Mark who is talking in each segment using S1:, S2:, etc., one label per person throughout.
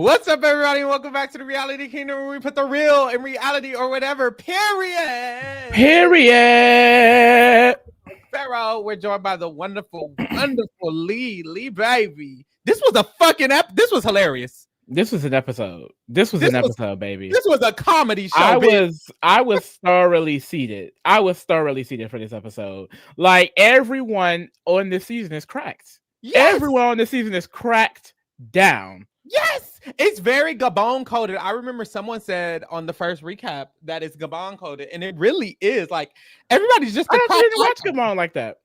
S1: What's up, everybody? Welcome back to the Reality Kingdom, where we put the real in reality or whatever. Period. Pharaoh. We're joined by the wonderful Lee. Lee, baby. This was a fucking This was hilarious.
S2: This was an episode. This was an episode, baby.
S1: This was a comedy show.
S2: I was thoroughly seated. I was thoroughly seated for this episode. Like, everyone on this season is cracked. Yes. Everyone on this season is cracked down.
S1: Yes, it's very Gabon coded. I remember someone said on the first recap that it's Gabon coded, and it really is. Like, everybody's just.
S2: I didn't watch Gabon like that.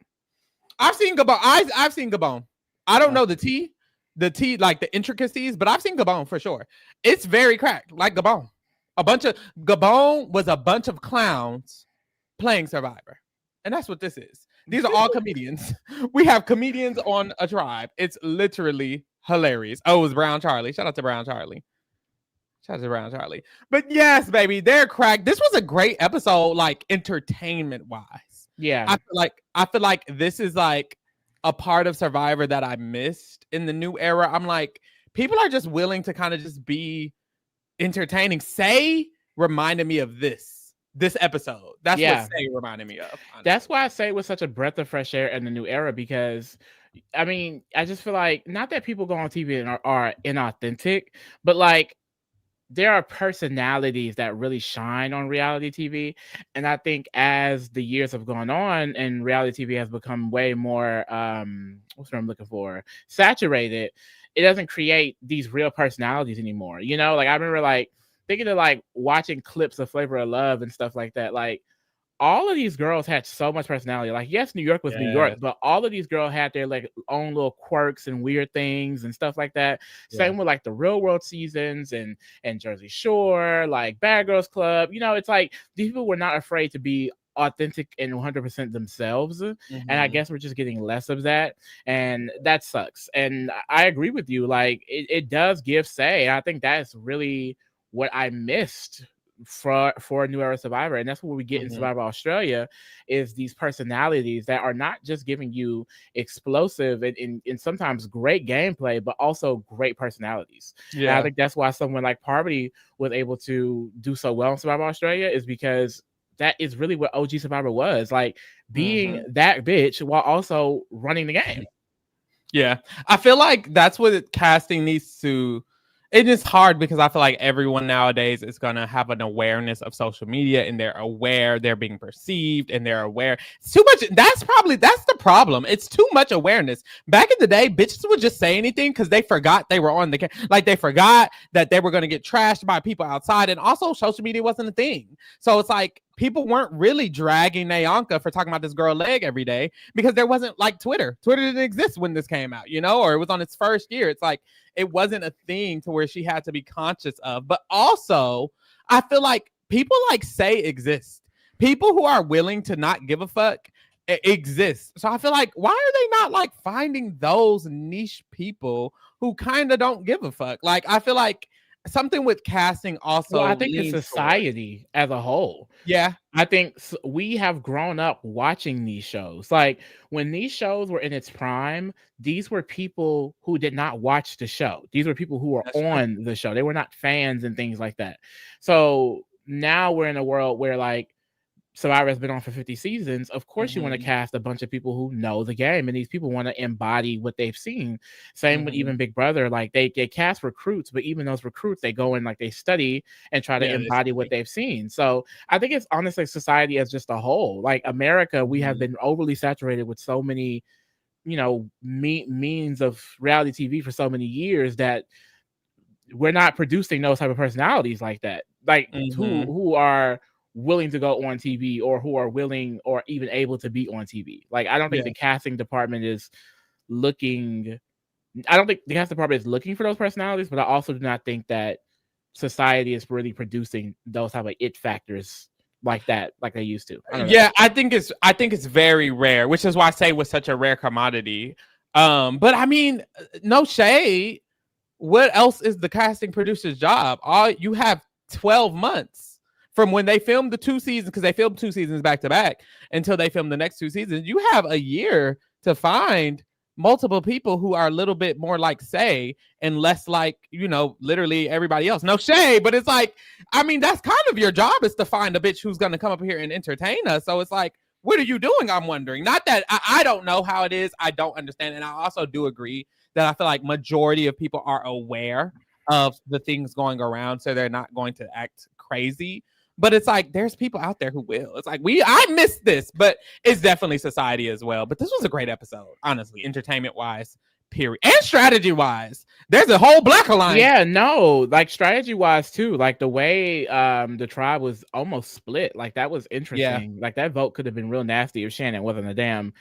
S1: I've seen Gabon. I've seen Gabon. I don't know the T, like the intricacies, but I've seen Gabon for sure. It's very cracked, like Gabon. Gabon was a bunch of clowns playing Survivor, and that's what this is. These are all comedians. We have comedians on a tribe. It's literally hilarious. Oh, it was Brown Charlie. Shout out to Brown Charlie. But yes, baby, they're cracked. This was a great episode, like entertainment wise.
S2: Yeah.
S1: I feel like this is like a part of Survivor that I missed in the new era. I'm like, people are just willing to kind of just be entertaining. Say reminded me of this episode. That's what Say reminded me of. Honestly.
S2: That's why I say it was such a breath of fresh air in the new era, because I mean, I just feel like, not that people go on TV and are inauthentic, but like, there are personalities that really shine on reality TV. And I think as the years have gone on and reality TV has become way more, what's what I'm looking for, saturated, it doesn't create these real personalities anymore. You know, like I remember like thinking of like watching clips of Flavor of Love and stuff like that. Like, all of these girls had so much personality. Like, yes, New York was New York, but all of these girls had their like own little quirks and weird things and stuff like that. Same with like the Real World seasons and Jersey Shore, like Bad Girls Club. You know, it's like these people were not afraid to be authentic and 100% themselves. And I guess we're just getting less of that. And that sucks. And I agree with you. Like, it does give say. I think that's really what I missed for a new era Survivor. And that's what we get in Survivor Australia, is these personalities that are not just giving you explosive and sometimes great gameplay, but also great personalities. And I think that's why someone like Parvati was able to do so well in Survivor Australia, is because that is really what OG Survivor was, like, being that bitch while also running the game.
S1: Yeah, I feel like that's what casting needs to. It is hard because I feel like everyone nowadays is going to have an awareness of social media, and they're aware they're being perceived, and they're aware. It's too much. That's the problem. It's too much awareness. Back in the day, bitches would just say anything because they forgot they were on the like they forgot that they were going to get trashed by people outside, and also social media wasn't a thing. So it's like people weren't really dragging Nayanka for talking about this girl leg every day because there wasn't like Twitter. Twitter didn't exist when this came out, you know, or it was on its first year. It's like it wasn't a thing to where she had to be conscious of. But also, I feel like people like Say exist. People who are willing to not give a fuck exist. So I feel like, why are they not like finding those niche people who kind of don't give a fuck? Like, I feel like something with casting also.
S2: Well, I think it's society as a whole.
S1: Yeah.
S2: I think we have grown up watching these shows. Like, when these shows were in its prime, these were people who did not watch the show. These were people who were on the show. They were not fans and things like that. So now we're in a world where like Survivor has been on for 50 seasons. Of course, you want to cast a bunch of people who know the game, and these people want to embody what they've seen. Same with even Big Brother. Like, they cast recruits, but even those recruits, they go in, like, they study and try to embody what they've seen. So I think it's honestly society as just a whole. Like, America, we have been overly saturated with so many, you know, means of reality TV for so many years that we're not producing those type of personalities like that. Like, who are willing to go on TV, or who are willing or even able to be on TV. Like, I don't think the casting department is looking. I don't think the casting department is looking for those personalities, but I also do not think that society is really producing those type of it factors like that, like they used to.
S1: I think it's very rare, which is why I say it was such a rare commodity. But I mean, no shade. What else is the casting producer's job? You have 12 months from when they filmed the 2 seasons, because they filmed 2 seasons back to back, until they filmed the next 2 seasons. You have a year to find multiple people who are a little bit more like Say and less like, literally everybody else. No shade, but it's like, I mean, that's kind of your job, is to find a bitch who's going to come up here and entertain us. So it's like, what are you doing? I'm wondering. Not that I don't know how it is. I don't understand. And I also do agree that I feel like majority of people are aware of the things going around, so they're not going to act crazy. But it's like, there's people out there who will. It's like, I missed this, but it's definitely society as well. But this was a great episode, honestly, entertainment wise, period. And strategy wise. There's a whole Black Alliance.
S2: Yeah, no, like strategy wise too. Like the way the tribe was almost split. Like that was interesting.
S1: Yeah.
S2: Like that vote could have been real nasty if Shannon wasn't a damn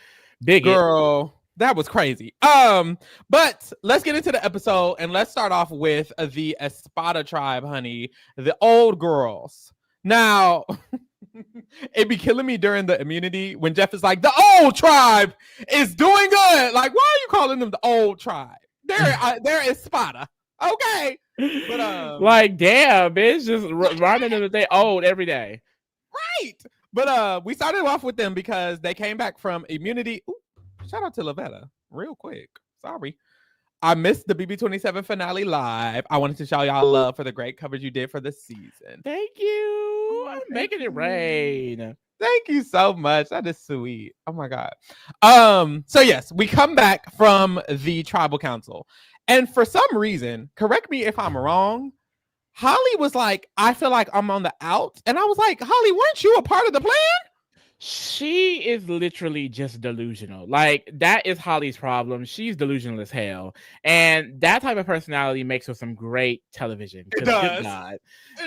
S2: bigot.
S1: Girl, that was crazy. But let's get into the episode, and let's start off with the Espada tribe, honey, the old girls. Now, it'd be killing me during the immunity when Jeff is like, the old tribe is doing good. Like, why are you calling them the old tribe? They're Espada. Okay. But
S2: like, damn, bitch, just reminding them that they old every day.
S1: Right. But we started off with them because they came back from immunity. Ooh, shout out to Lavetta, real quick. Sorry. I missed the BB27 finale live. I wanted to show y'all love for the great coverage you did for the season.
S2: Thank you. I'm making it rain.
S1: Thank you so much. That is sweet. Oh my God. So yes, we come back from the tribal council. And for some reason, correct me if I'm wrong, Holly was like, I feel like I'm on the out. And I was like, Holly, weren't you a part of the plan?
S2: She is literally just delusional. Like, that is Holly's problem. She's delusional as hell. And that type of personality makes her some great television.
S1: It does.
S2: God,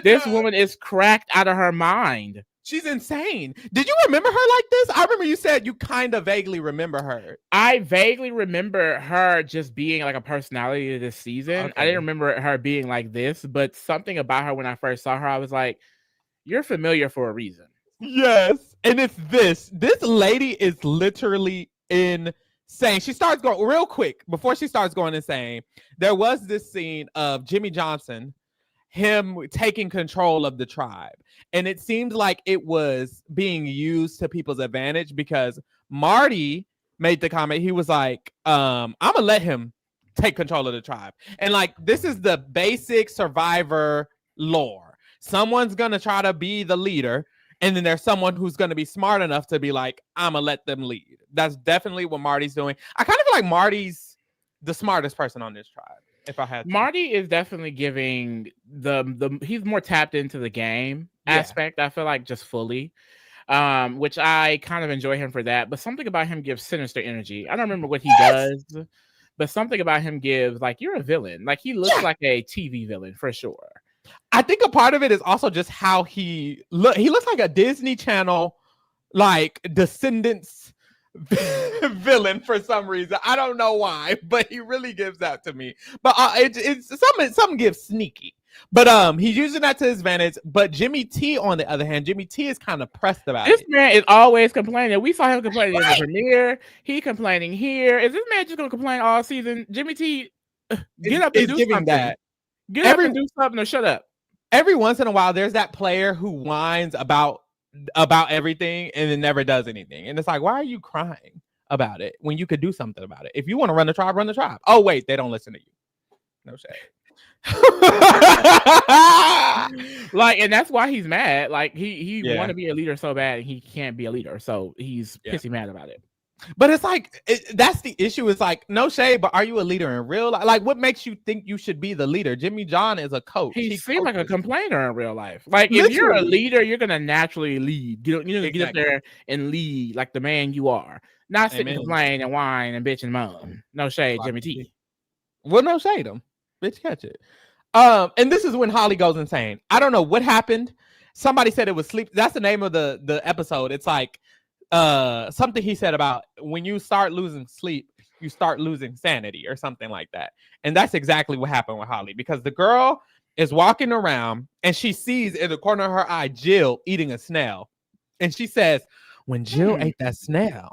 S2: this woman is cracked out of her mind.
S1: She's insane. Did you remember her like this? I remember you said you kind of vaguely remember her.
S2: I vaguely remember her just being like a personality this season. Okay. I didn't remember her being like this, but something about her when I first saw her, I was like, you're familiar for a reason.
S1: Yes. And it's this lady is literally insane. She starts going real quick before she starts going insane. There was this scene of Jimmy Johnson, him taking control of the tribe. And it seemed like it was being used to people's advantage because Marty made the comment. He was like, I'm going to let him take control of the tribe. And like, this is the basic Survivor lore. Someone's going to try to be the leader. And then there's someone who's going to be smart enough to be like, I'm going to let them lead. That's definitely what Marty's doing. I kind of feel like Marty's the smartest person on this tribe. If I had to.
S2: Marty is definitely giving he's more tapped into the game aspect. I feel like just fully, which I kind of enjoy him for that. But something about him gives sinister energy. I don't remember what he does, but something about him gives like, you're a villain. Like he looks like a TV villain for sure.
S1: I think a part of it is also just how he looks like a Disney Channel, like Descendants villain for some reason. I don't know why, but he really gives that to me. But it's something gives sneaky. But he's using that to his advantage. But Jimmy T, on the other hand, Jimmy T is kind of pressed about
S2: this
S1: it.
S2: This man is always complaining. We saw him complaining in the premiere. He complaining here. Is this man just gonna complain all season? Jimmy T, get up and do something. Get up and do something or shut up.
S1: Every once in a while, there's that player who whines about everything and then never does anything. And it's like, why are you crying about it when you could do something about it? If you want to run the tribe, run the tribe. Oh, wait, they don't listen to you. No shade.
S2: Like, and that's why he's mad. Like, he want to be a leader so bad and he can't be a leader. So he's pissy mad about it.
S1: But it's like, that's the issue. It's like, no shade, but are you a leader in real life? Like, what makes you think you should be the leader? Jimmy John is a coach.
S2: He seems like a complainer in real life. Like, literally. If you're a leader, you're going to naturally lead. You're going to get up there and lead like the man you are. Not sit and complain and whine and bitch and moan. No shade, Jimmy T.
S1: Well, no shade him. Bitch, catch it. And this is when Holly goes insane. I don't know what happened. Somebody said it was sleep. That's the name of the episode. It's like, something he said about when you start losing sleep, you start losing sanity or something like that. And that's exactly what happened with Holly, because the girl is walking around and she sees in the corner of her eye Jill eating a snail. And she says, when Jill ate that snail,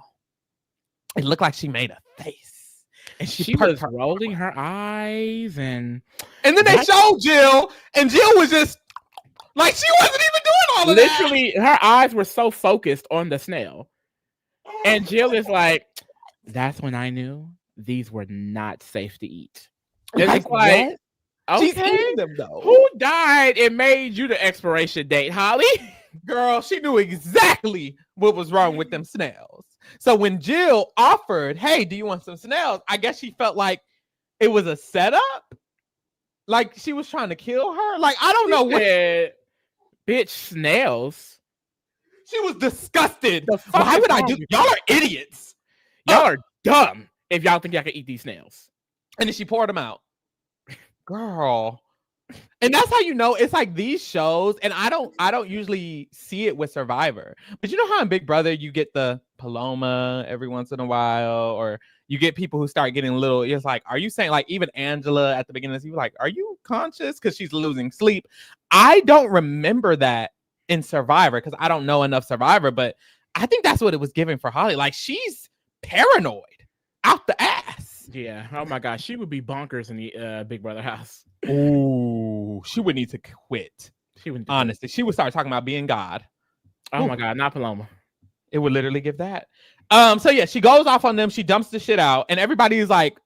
S1: it looked like she made a face. And she was
S2: rolling her eyes and
S1: then they showed Jill and Jill was just like, she wasn't even doing all of that.
S2: Literally, her eyes were so focused on the snail. And Jill is like, that's when I knew these were not safe to eat. And
S1: Like
S2: it's like,
S1: what? She's
S2: okay,
S1: eating them though.
S2: who died and made you the expiration date, Holly?
S1: Girl, she knew exactly what was wrong with them snails. So when Jill offered, hey, do you want some snails? I guess she felt like it was a setup. Like she was trying to kill her. Like, I don't know what.
S2: Bitch, snails.
S1: She was disgusted.
S2: The fuck
S1: Why
S2: is
S1: would I
S2: wrong
S1: do?
S2: with
S1: Y'all
S2: you?
S1: are idiots.
S2: Y'all are dumb if y'all think y'all can eat these snails.
S1: And then she poured them out. Girl. And that's how you know it's like these shows, and I don't usually see it with Survivor. But you know how in Big Brother you get the Paloma every once in a while, or you get people who start getting little. It's like, are you saying, like, even Angela at the beginning of the season, like, are you conscious because she's losing sleep? I don't remember that in Survivor because I don't know enough Survivor, but I think that's what it was giving for Holly. Like, she's paranoid out the ass.
S2: Yeah. Oh my gosh, she would be bonkers in the Big Brother house.
S1: Ooh, she would need to quit.
S2: She would
S1: honestly. She would start talking about being God.
S2: Oh my God, not Paloma.
S1: It would literally give that. So yeah, she goes off on them. She dumps the shit out, and everybody is like,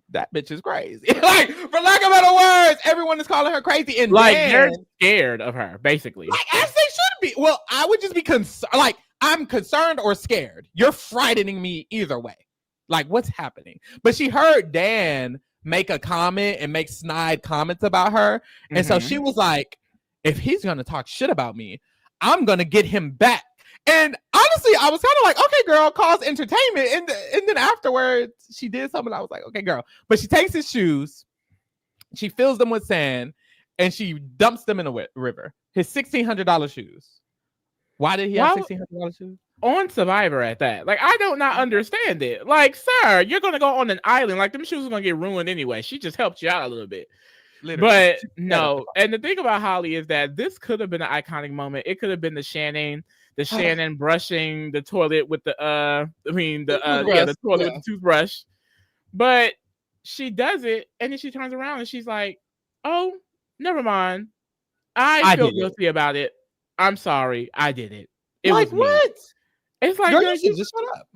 S1: "That bitch is crazy." Like, for lack of better words, everyone is calling her crazy, and
S2: like
S1: then,
S2: they're scared of her, basically.
S1: like, as they should be. Well, I would just be concerned. Like, I'm concerned or scared. You're frightening me either way. Like, what's happening? But she heard Dan make a comment and make snide comments about her, and so she was like, "If he's gonna talk shit about me, I'm gonna get him back." And honestly, I was kind of like, okay, girl, cause entertainment. And then afterwards, she did something. I was like, okay, girl. But she takes his shoes, she fills them with sand, and she dumps them in a river. His $1,600 shoes. Why did he have $1,600 shoes?
S2: On Survivor at that. Like, I do not understand it. Like, sir, you're going to go on an island. Like, them shoes are going to get ruined anyway. She just helped you out a little bit. Literally. But no. And the thing about Holly is that this could have been an iconic moment. It could have been the Shannon brushing the toilet with the toilet with the toothbrush. But she does it, and then she turns around and she's like, "Oh, never mind. I feel guilty about it. I'm sorry. I did it." It
S1: like,
S2: was
S1: what?
S2: It's like,
S1: girl, you should just shut up.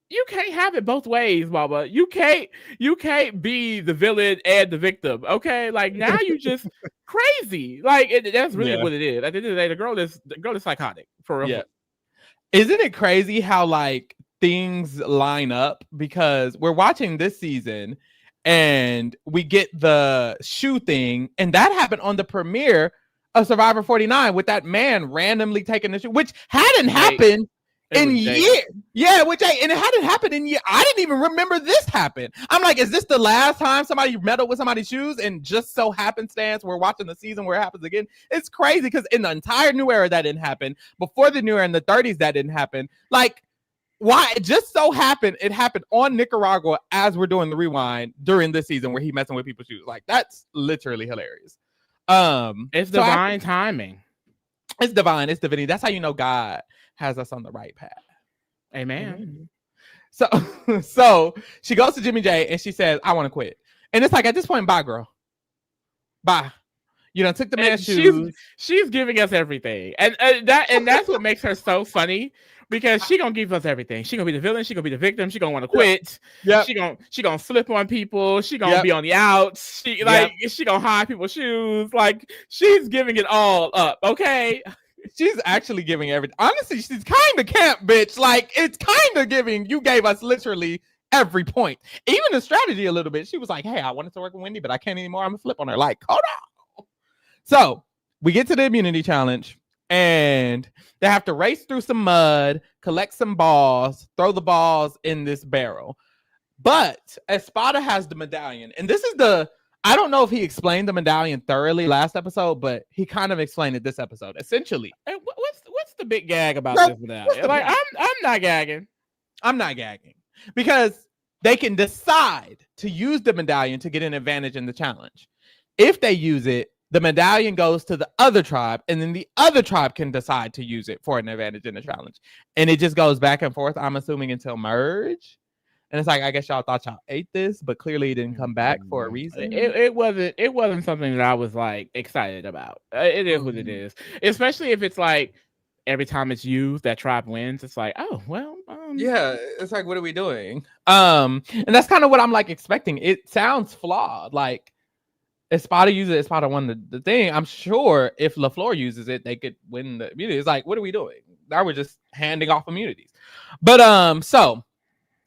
S2: You can't have it both ways, Baba. You can't be the villain and the victim. Okay, like now you just crazy. Like that's really what it is. At the end of the day, the girl is psychotic for real.
S1: Yeah. Isn't it crazy how like things line up? Because we're watching this season and we get the shoe thing, and that happened on the premiere of Survivor 49 with that man randomly taking the shoe, which hadn't happened in years. Yeah, and it hadn't happened in years. I didn't even remember this happened. I'm like, is this the last time somebody meddled with somebody's shoes? And just so happenstance, we're watching the season where it happens again. It's crazy because in the entire new era that didn't happen. Before the new era in the 30s that didn't happen. Like, why? It just so happened it happened on Nicaragua as we're doing the rewind during this season where he messing with people's shoes. Like, that's literally hilarious.
S2: It's divine timing.
S1: It's divine. It's divinity. That's how you know God has us on the right path.
S2: Amen.
S1: So she goes to Jimmy J and she says, "I want to quit." And it's like, at this point, bye, girl. Bye. You done took the man's shoes.
S2: She's giving us everything, and that's what makes her so funny, because she gonna give us everything. She gonna be the villain. She gonna be the victim. She gonna want to quit.
S1: Yeah.
S2: She gonna flip on people. She gonna be on the outs. She gonna hide people's shoes. Like, she's giving it all up. Okay.
S1: She's actually giving everything. Honestly, she's kind of camp, bitch. Like, it's kind of giving. You gave us literally every point, even the strategy a little bit. She was like, "Hey, I wanted to work with Wendy, but I can't anymore. I'm gonna flip on her." Like, hold on. So we get to the immunity challenge, and they have to race through some mud, collect some balls, throw the balls in this barrel. But Espada has the medallion, and this is I don't know if he explained the medallion thoroughly last episode, but he kind of explained it this episode. Essentially,
S2: what's the big gag about this medallion? Like, I'm not gagging.
S1: I'm not gagging because they can decide to use the medallion to get an advantage in the challenge. If they use it, the medallion goes to the other tribe, and then the other tribe can decide to use it for an advantage in the challenge. And it just goes back and forth, I'm assuming, until merge. And it's like, I guess y'all thought y'all ate this, but clearly it didn't come back for a reason.
S2: It wasn't something that I was like excited about. It is what it is, especially if it's like every time it's used, that tribe wins. It's like, oh well,
S1: Yeah, it's like, what are we doing? And that's kind of what I'm like expecting. It sounds flawed. Like Espada uses it, Espada won the thing. I'm sure if LaFleur uses it, they could win the immunity. It's like, what are we doing? Now we're just handing off immunities. But so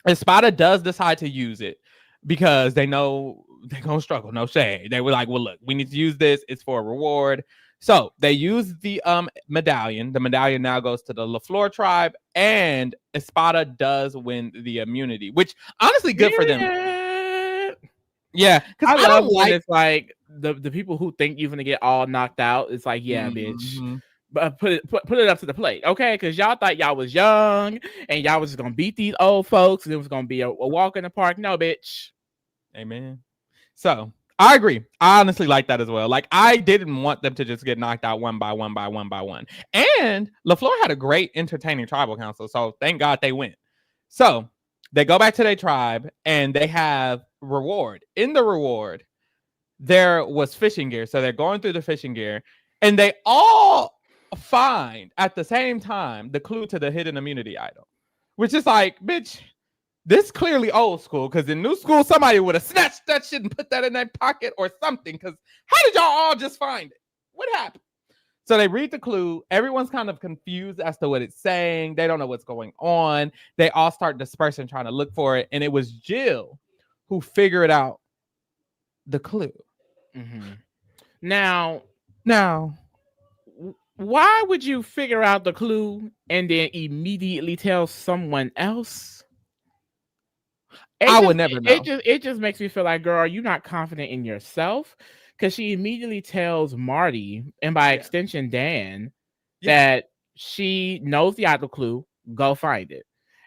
S1: Espada does decide to use it because they know they're gonna struggle. No shade. They were like, well, look, we need to use this. It's for a reward. So they use the medallion. The medallion now goes to the LaFleur tribe, and Espada does win the immunity, which honestly good for them. Yeah, because
S2: I love when it's like the people who think you're gonna get all knocked out. It's like, yeah, bitch. But put it up to the plate, okay? Because y'all thought y'all was young and y'all was just gonna beat these old folks, and it was gonna be a walk in the park. No, bitch.
S1: Amen. So I agree. I honestly like that as well. Like I didn't want them to just get knocked out one by one by one by one. And LaFleur had a great entertaining tribal council, so thank God they went. So they go back to their tribe and they have reward. In the reward, there was fishing gear. So they're going through the fishing gear, and they all find at the same time the clue to the hidden immunity idol, which is like, bitch, this clearly old school, because in new school somebody would have snatched that shit and put that in their pocket or something. Because how did y'all all just find it? What happened? So they read the clue. Everyone's kind of confused as to what it's saying. They don't know what's going on. They all start dispersing, trying to look for it. And it was Jill who figured out the clue.
S2: Now, why would you figure out the clue and then immediately tell someone else?
S1: I would never know.
S2: It just makes me feel like, girl, are you not confident in yourself? Because she immediately tells Marty, and by extension Dan, that she knows the idol clue. Go find it.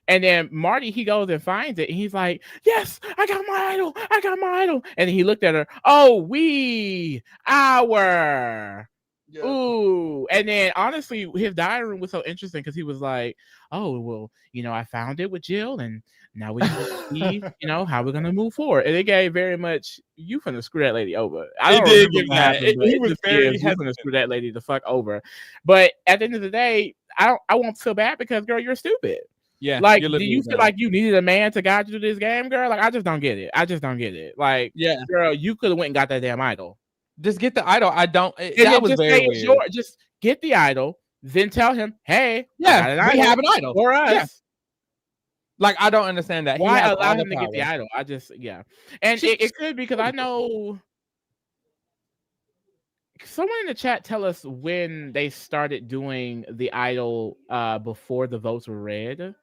S2: And then Marty, he goes and finds it, and he's like, yes, I got my idol. I got my idol. And he looked at her. Oh, our. Yeah. Ooh. And then honestly, his diary was so interesting because he was like, oh, well, I found it with Jill, and now we just see, how we're gonna move forward. And it gave very much, you finna screw that lady over. I don't
S1: did give that. He was very
S2: you finna screw that lady the fuck over. But at the end of the day, I won't feel bad because, girl, you're stupid. Yeah. Like, do you feel like you needed a man to guide you through this game, girl? Like, I just don't get it. Like, girl, you could have went and got that damn idol.
S1: Just get the idol. I don't. That was very weird.
S2: Just get the idol, then tell him, hey,
S1: we have an idol
S2: for us. Yeah.
S1: Like, I don't understand that.
S2: Why allow him to get the idol? And it could be because I know someone in the chat tell us when they started doing the idol before the votes were read.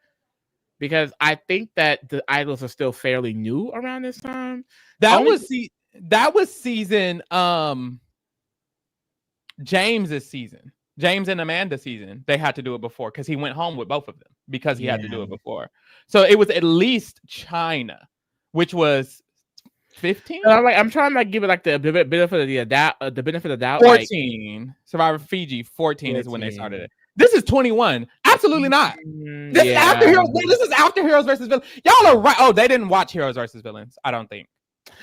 S2: Because I think that the idols are still fairly new around this time.
S1: That was season James's season. James and Amanda's season. They had to do it before because he went home with both of them because he had to do it before. So it was at least China, which was 15.
S2: I'm trying to give it like the benefit of the doubt.
S1: 14. Like, Survivor Fiji 14 is when they started it. This is 21. Absolutely not. This is after Heroes. This is after Heroes versus Villains. Y'all are right. Oh, they didn't watch Heroes versus Villains. I don't think.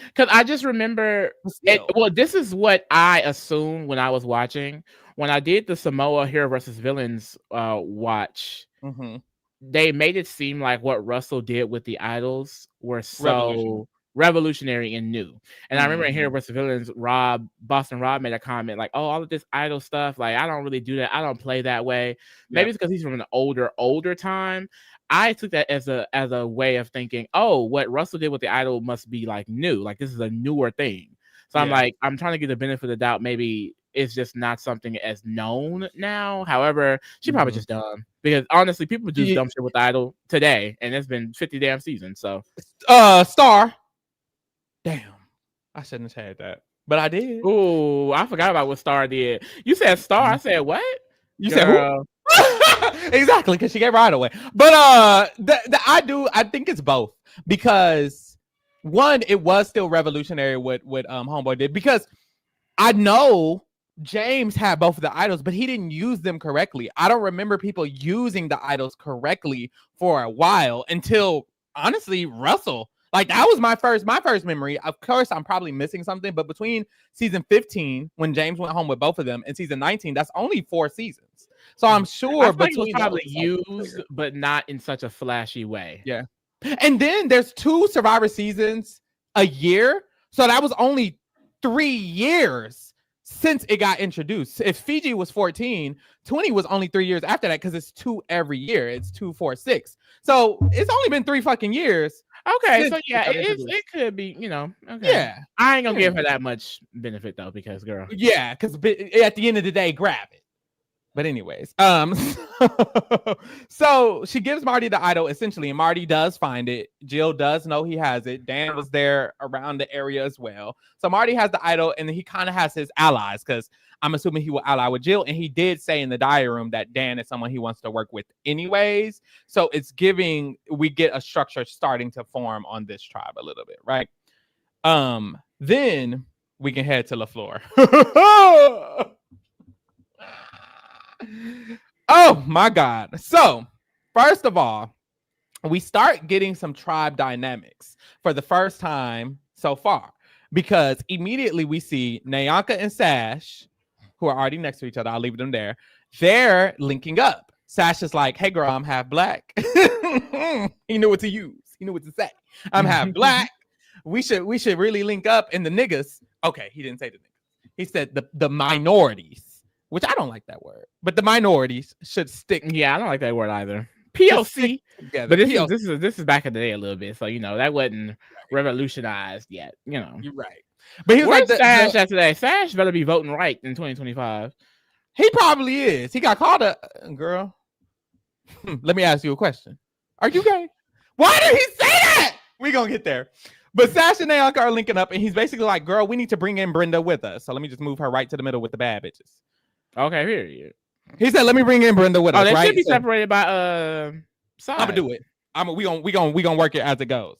S2: Because I just remember. This is what I assumed when I was watching. When I did the Samoa Hero versus Villains watch, they made it seem like what Russell did with the idols were so revolutionary and new. And I remember in Hero vs. Villains, Boston Rob made a comment like, oh, all of this idol stuff, like, I don't really do that. I don't play that way. Maybe it's because he's from an older time. I took that as a way of thinking, oh, what Russell did with the idol must be like new. Like, this is a newer thing. So I'm like, I'm trying to give the benefit of the doubt. Maybe it's just not something as known now. However, she probably just dumb. Because honestly, people do dumb shit with the idol today. And it's been 50 damn seasons. So
S1: Star. Damn, I shouldn't have said that, but I did.
S2: Ooh, I forgot about what Star did. You said Star. I said what?
S1: You said who? Exactly, because she gave right away. But I think it's both, because one, it was still revolutionary what Homeboy did, because I know James had both of the idols, but he didn't use them correctly. I don't remember people using the idols correctly for a while until, honestly, Russell. Like, that was my first memory. Of course, I'm probably missing something, but between season 15, when James went home with both of them, and season 19, that's only 4 seasons. So I'm sure
S2: I feel like it was
S1: between
S2: probably
S1: those,
S2: used, but not in such a flashy way.
S1: yeah. And then there's 2 Survivor seasons a year. So that was only 3 years since it got introduced. If Fiji was 14, 20 was only 3 years after that because it's 2 every year. It's 2, 4, 6. So it's only been 3 fucking years.
S2: Okay, so yeah, it could be, okay.
S1: Yeah.
S2: I ain't gonna give her that much benefit though, because girl.
S1: Yeah, because at the end of the day, grab it. But anyways, so she gives Marty the idol essentially, and Marty does find it. Jill does know he has it. Dan was there around the area as well. So Marty has the idol, and he kind of has his allies because I'm assuming he will ally with Jill. And he did say in the diary room that Dan is someone he wants to work with anyways. So it's we get a structure starting to form on this tribe a little bit, right? Then we can head to LaFleur. Oh my God. So first of all, we start getting some tribe dynamics for the first time so far, because immediately we see Nyanka and Sash, who are already next to each other. I'll leave them there. They're linking up. Sash is like, hey girl, I'm half black. He knew what to use. He knew what to say. I'm half black. We should really link up. And the niggas, okay, he didn't say the niggas. He said the minorities. Which I don't like that word, but the minorities should stick.
S2: Yeah, I don't like that word either. POC, but this is back in the day a little bit, so that wasn't revolutionized yet. You're
S1: right. But he was like
S2: Sash today. Sash better be voting right in 2025.
S1: He probably is. He got called a girl. Let me ask you a question. Are you gay? Why did he say that? We gonna get there. But Sash and Nyanka are linking up, and he's basically like, "Girl, we need to bring in Brenda with us." So let me just move her right to the middle with the bad bitches.
S2: Okay, here.
S1: He said, "Let me bring in Brenda with us."
S2: They
S1: right?
S2: should be separated by
S1: size. I'm gonna do it. We gonna work it as it goes.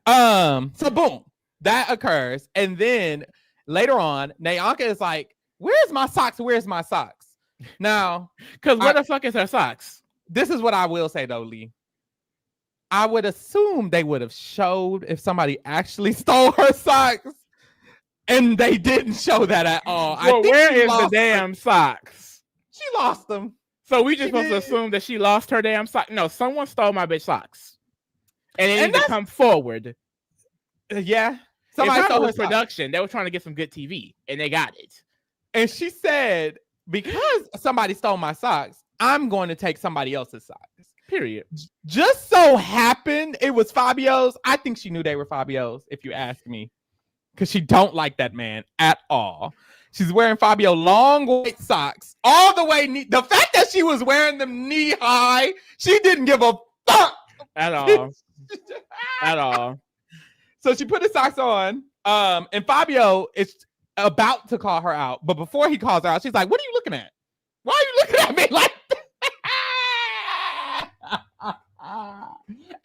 S1: So boom, that occurs, and then later on, Nyanka is like, "Where's my socks? Where's my socks?" Now,
S2: because where the fuck is her socks?
S1: This is what I will say though, Lee. I would assume they would have showed if somebody actually stole her socks. And they didn't show that at all.
S2: Well, where is the damn socks?
S1: She lost them.
S2: So we just supposed to assume that she lost her damn socks? No, someone stole my bitch socks. And it needs to come forward.
S1: Yeah.
S2: Somebody stole her production. They were trying to get some good TV, and they got it.
S1: And she said, because somebody stole my socks, I'm going to take somebody else's socks.
S2: Period.
S1: Just so happened it was Fabio's. I think she knew they were Fabio's, if you ask me. Because she don't like that man at all. She's wearing Fabio long white socks all the way. The fact that she was wearing them knee high, she didn't give a fuck
S2: at all. At all.
S1: So she put the socks on, and Fabio is about to call her out, but before he calls her out, she's like, "What are you looking at? Why are you looking at me like?"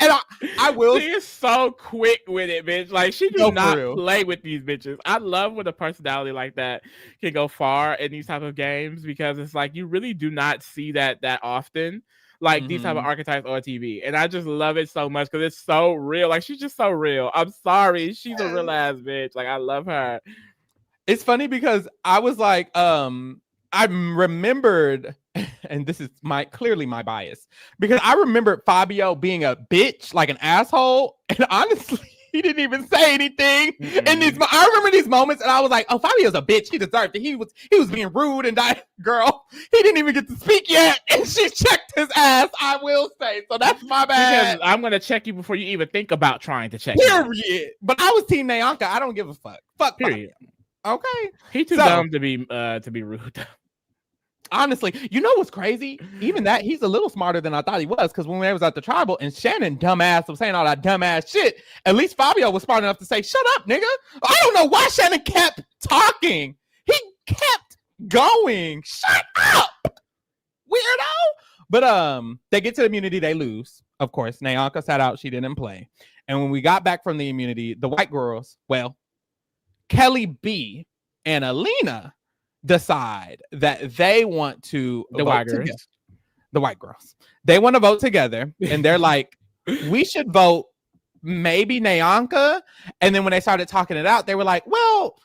S1: And I will.
S2: She is so quick with it, bitch. Like, she does not play with these bitches. I love when a personality like that can go far in these type of games, because it's like you really do not see that often. Like these type of archetypes on TV. And I just love it so much because it's so real. Like, she's just so real. I'm sorry. She's a real ass bitch. Like, I love her.
S1: It's funny because I was like, I remembered, and this is clearly my bias, because I remembered Fabio being a bitch, like an asshole, and honestly, he didn't even say anything. And I remember these moments, and I was like, "Oh, Fabio's a bitch. He deserved it. He was being rude and girl. He didn't even get to speak yet, and she checked his ass. I will say, so that's my bad.
S2: Because I'm gonna check you before you even think about trying to check.
S1: Period. But I was Team Nyanka. I don't give a fuck. Fuck. Period. Fabio. Okay.
S2: He too dumb to be rude.
S1: Honestly, you know what's crazy? Even that, he's a little smarter than I thought he was, because when we was at the tribal and Shannon dumbass was saying all that dumbass shit, at least Fabio was smart enough to say, "Shut up, nigga." I don't know why Shannon kept talking. He kept going. Shut up, weirdo. But they get to the immunity, they lose. Of course, Nyanka sat out, she didn't play. And when we got back from the immunity, the white girls, well, Kelly B and Alina decide that they want to
S2: the white girls.
S1: The white girls. They want to vote together, and they're like, "We should vote maybe Nyanka." And then when they started talking it out, they were like, "Well,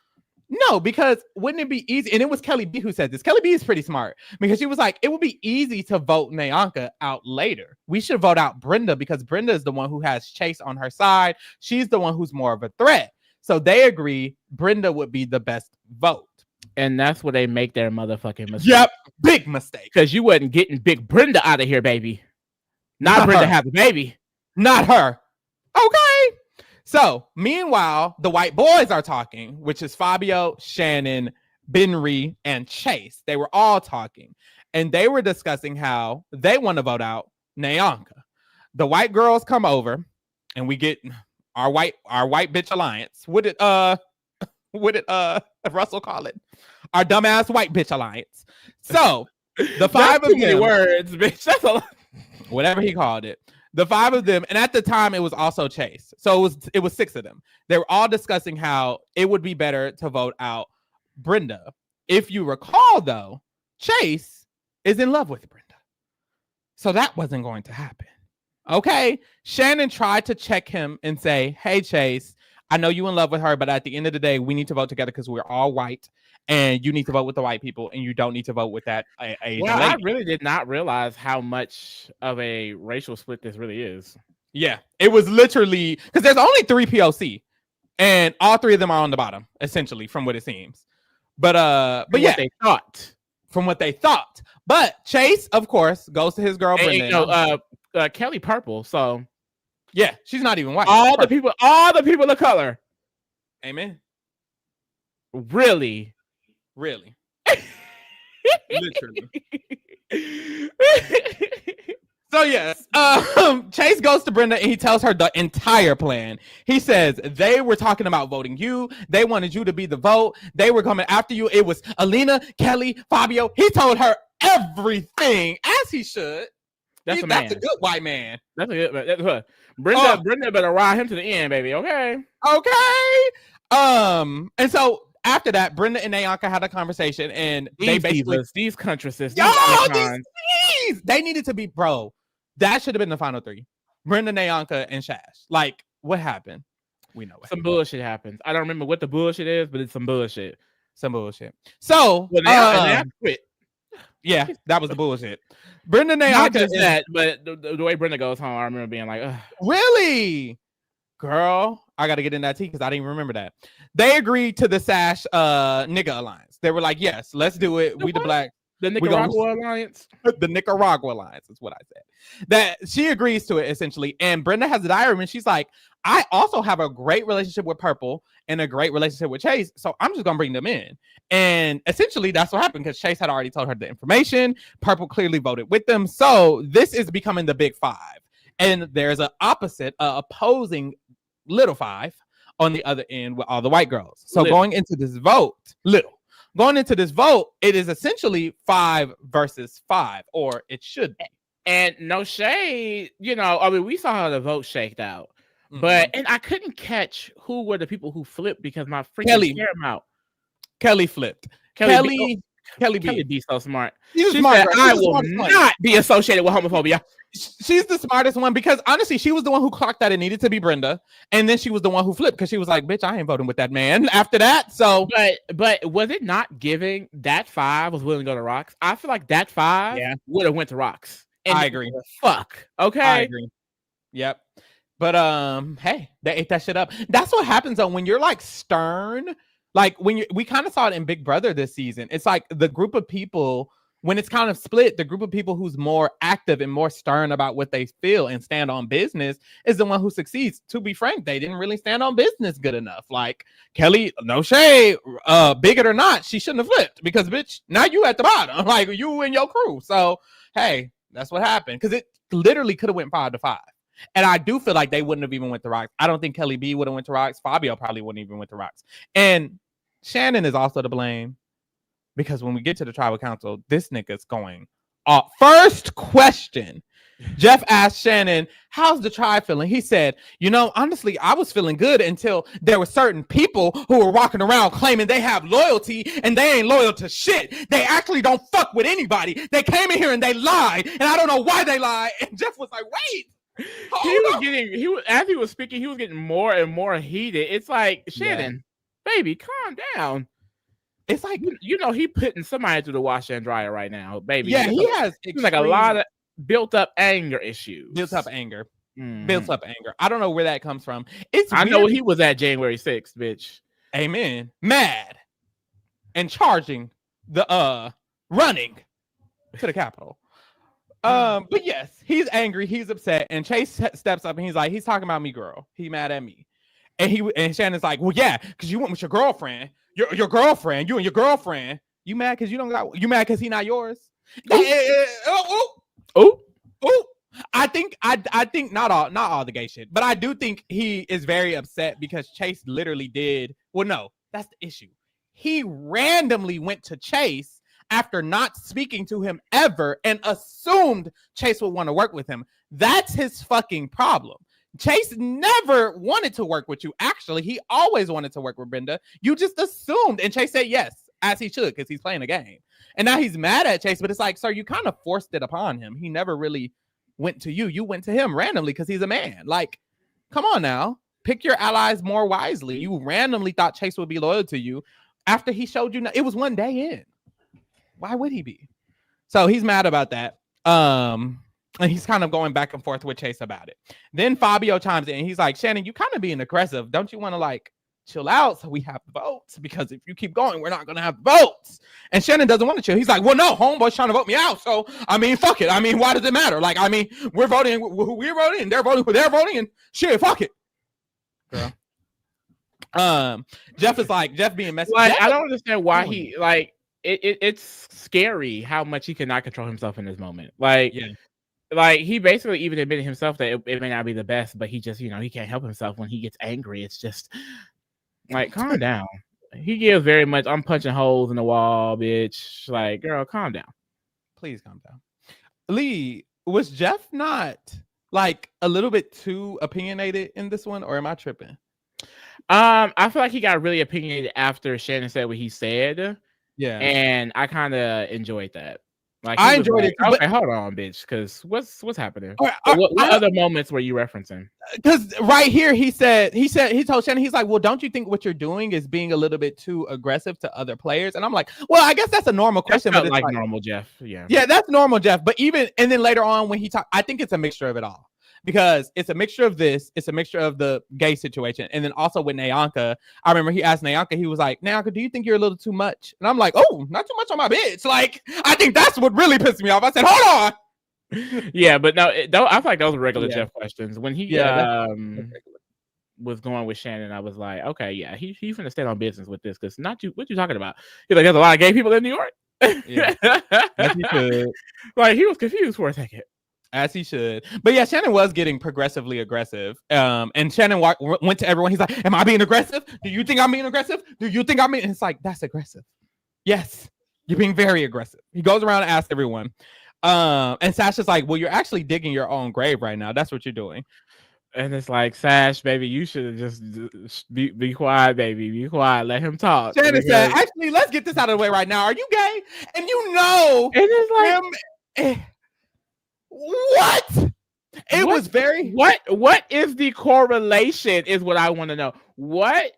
S1: No, because wouldn't it be easy? And it was Kelly B who said this. Kelly B is pretty smart because she was like, it would be easy to vote Nyanka out later. We should vote out Brenda because Brenda is the one who has Chase on her side. She's the one who's more of a threat. So they agree Brenda would be the best vote.
S2: And that's where they make their motherfucking mistake.
S1: Yep, big mistake.
S2: Because you wasn't getting Big Brenda out of here, baby. Not Brenda have a baby.
S1: Not her. Okay. So, meanwhile, the white boys are talking, which is Fabio, Shannon, Benry, and Chase. They were all talking. And they were discussing how they want to vote out Nyanka. The white girls come over, and we get our white bitch alliance. What did Russell call it? Our dumbass white bitch alliance. So, the five of them
S2: words, bitch. That's a lot.
S1: Whatever he called it. The five of them, and at the time it was also Chase. So it was six of them. They were all discussing how it would be better to vote out Brenda. If you recall, though, Chase is in love with Brenda. So that wasn't going to happen. Okay. Shannon tried to check him and say, hey, Chase, I know you're in love with her, but at the end of the day, we need to vote together because we're all white. And you need to vote with the white people, and you don't need to vote with that Asian lady.
S2: I really did not realize how much of a racial split this really is.
S1: Yeah, it was literally because there's only 3 POC, and all 3 of them are on the bottom, essentially, from what it seems. But yeah, from what they thought. But Chase, of course, goes to his girl Brenda.
S2: Kelly purple, so
S1: yeah, she's not even white.
S2: All the people of color.
S1: Amen.
S2: Really.
S1: Literally. So yes, Chase goes to Brenda and he tells her the entire plan. He says they were talking about voting you. They wanted you to be the vote. They were coming after you. It was Alina, Kelly, Fabio. He told her everything, as he should. That's a good white man.
S2: That's a good Brenda better ride him to the end, baby. Okay.
S1: And so after that, Brenda and Nyanka had a conversation, and they basically
S2: these country sisters,
S1: they needed to be bro. That should have been the final 3: Brenda, Nyanka, and Shash. Like, what happened? We know
S2: some bullshit happens. I don't remember what the bullshit is, but it's some bullshit.
S1: So,
S2: I quit.
S1: Yeah, that was the bullshit. Brenda, Nyanka,
S2: not just that, but the way Brenda goes home, I remember being like, ugh.
S1: Really? Girl, I got to get in that tea because I didn't remember that. They agreed to the Sash nigga alliance. They were like, yes, let's do it. We the black.
S2: The Nicaragua alliance?
S1: The Nicaragua alliance is what I said. That she agrees to it, essentially. And Brenda has a diary and she's like, I also have a great relationship with Purple and a great relationship with Chase. So I'm just going to bring them in. And essentially that's what happened because Chase had already told her the information. Purple clearly voted with them. So this is becoming the big 5. And there's an opposing little 5 on the other end with all the white girls. So going into this vote, it is essentially 5 versus 5, or it should be.
S2: And no shade, we saw how the vote shaked out. But and I couldn't catch who were the people who flipped because my freaking
S1: Kelly flipped. Kelly
S2: B so smart.
S1: She said,
S2: I will not be associated with homophobia.
S1: She's the smartest one because honestly, she was the one who clocked that it needed to be Brenda, and then she was the one who flipped because she was like, "Bitch, I ain't voting with that man." After that, so
S2: but was it not giving that 5 was willing to go to Rocks? I feel like that 5 would have went to Rocks. And
S1: I agree.
S2: Fuck. Okay.
S1: I agree. Yep. But hey, they ate that shit up. That's what happens though when you're like stern. Like we kind of saw it in Big Brother this season. It's like the group of people, when it's kind of split, the group of people who's more active and more stern about what they feel and stand on business is the one who succeeds. To be frank, they didn't really stand on business good enough. Like Kelly, no shade, bigot or not, she shouldn't have flipped because bitch, now you at the bottom, like you and your crew. So hey, that's what happened because it literally could have went 5-5. And I do feel like they wouldn't have even went to Rocks. I don't think Kelly B would have went to Rocks. Fabio probably wouldn't even went to Rocks. And Shannon is also to blame because when we get to the tribal council, this nigga's going off. First question. Jeff asked Shannon, how's the tribe feeling? He said, honestly, I was feeling good until there were certain people who were walking around claiming they have loyalty and they ain't loyal to shit. They actually don't fuck with anybody. They came in here and they lied. And I don't know why they lied. And Jeff was like, wait.
S2: As he was speaking, he was getting more and more heated. It's like, Shannon, baby, calm down.
S1: It's like,
S2: he putting somebody through the washer and dryer right now, baby.
S1: yeah, he has
S2: like a lot of built up anger issues.
S1: Built up anger. I don't know where that comes from.
S2: I know what he was at January 6th, bitch.
S1: Amen. Mad and charging the running to the Capitol. But yes, he's angry, he's upset, and Chase steps up and he's like, he's talking about me, girl. He mad at me. And Shannon's like, well, yeah, because you went with your girlfriend. Your girlfriend, you and your girlfriend. You mad because you mad because he not yours? Oh. I think not all the gay shit, but I do think he is very upset because Chase literally did. Well, no, that's the issue. He randomly went to Chase after not speaking to him ever and assumed Chase would want to work with him. That's his fucking problem. Chase never wanted to work with you. Actually, he always wanted to work with Brenda. You just assumed. And Chase said yes, as he should, because he's playing a game. And now he's mad at Chase, but it's like, sir, you kind of forced it upon him. He never really went to you. You went to him randomly because he's a man. Like, come on now. Pick your allies more wisely. You randomly thought Chase would be loyal to you after he showed you. It was one day in. Why would he be? So he's mad about that. And he's kind of going back and forth with Chase about it. Then Fabio chimes in. He's like, Shannon, you kind of being aggressive. Don't you want to like chill out so we have votes? Because if you keep going, we're not going to have votes. And Shannon doesn't want to chill. He's like, well, no, homeboy's trying to vote me out. So, I mean, fuck it. I mean, why does it matter? Like, I mean, we're voting and they're voting and shit, fuck it. Girl. Jeff being messy.
S2: Like, I don't understand why he like it's scary how much he cannot control himself in this moment. Like, yeah. Like he basically even admitted himself that it may not be the best, but he just, he can't help himself when he gets angry. It's just like, calm down. He gives very much, I'm punching holes in the wall, bitch. Like, girl, calm down.
S1: Please calm down. Lee, was Jeff not like a little bit too opinionated in this one, or am I tripping?
S2: I feel like he got really opinionated after Shannon said what he said.
S1: Yeah.
S2: And I kind of enjoyed that. Like,
S1: I enjoyed it.
S2: Okay, hold on, bitch. Because what's happening? What other moments were you referencing?
S1: Because right here he told Shannon, he's like, well, don't you think what you're doing is being a little bit too aggressive to other players? And I'm like, well, I guess that's a normal question.
S2: But it's like normal Jeff. Yeah,
S1: that's normal Jeff. But and then later on when he talked, I think it's a mixture of it all. Because it's a mixture of this, it's a mixture of the gay situation. And then also with Nyanka, I remember he asked Nyanka, he was like, Nyanka, do you think you're a little too much? And I'm like, oh, not too much on my bitch. Like, I think that's what really pissed me off. I said, hold
S2: on. Yeah, but no, I feel like those were regular Jeff questions. When he was going with Shannon, I was like, okay, yeah, he's finna stay on business with this. Because not you, what you talking about? He's like, there's a lot of gay people in New York.
S1: Yeah. As he could.
S2: Like, he was confused for a second.
S1: As he should. But yeah, Shannon was getting progressively aggressive. And Shannon went to everyone. He's like, am I being aggressive? Do you think I'm being aggressive? Do you think I'm being? And it's like, that's aggressive. Yes, you're being very aggressive. He goes around and asks everyone. And Sasha's like, well, you're actually digging your own grave right now. That's what you're doing.
S2: And it's like, Sash, baby, you should have just be quiet, baby. Be quiet. Let him talk.
S1: Shannon said, actually, let's get this out of the way right now. Are you gay? And you know,
S2: and it's
S1: like, what? It was very.
S2: What is the correlation? Is what I want to know. What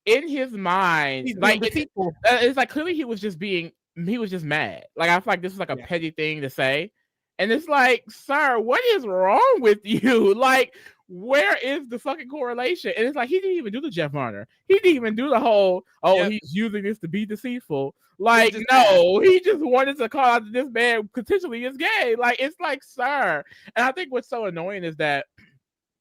S2: in his mind? Like, it's like clearly he was just mad. Like, I feel like this was like a petty thing to say, and it's like, sir, what is wrong with you? Like, where is the fucking correlation? And it's like, he didn't even do the Jeff Marner. He didn't even do the whole, he's using this to be deceitful. Like, no, he just wanted to call out that this man potentially is gay. Like, it's like, sir. And I think what's so annoying is that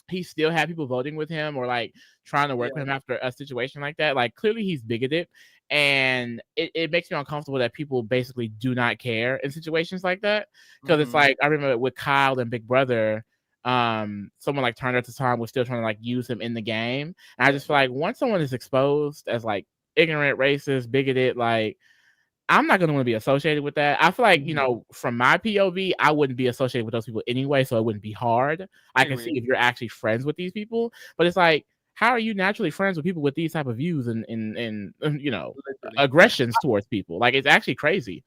S2: he still had people voting with him or like trying to work with him after a situation like that. Like, clearly he's bigoted. And it makes me uncomfortable that people basically do not care in situations like that. Because it's like, I remember with Kyle and Big Brother, someone like Turner to Tom was still trying to like use him in the game. And I just feel like once someone is exposed as like ignorant, racist, bigoted, like, I'm not going to want to be associated with that. I feel like, from my POV, I wouldn't be associated with those people anyway, so it wouldn't be hard. I can see if you're actually friends with these people, but it's like, how are you naturally friends with people with these type of views and aggressions towards people? Like, it's actually crazy.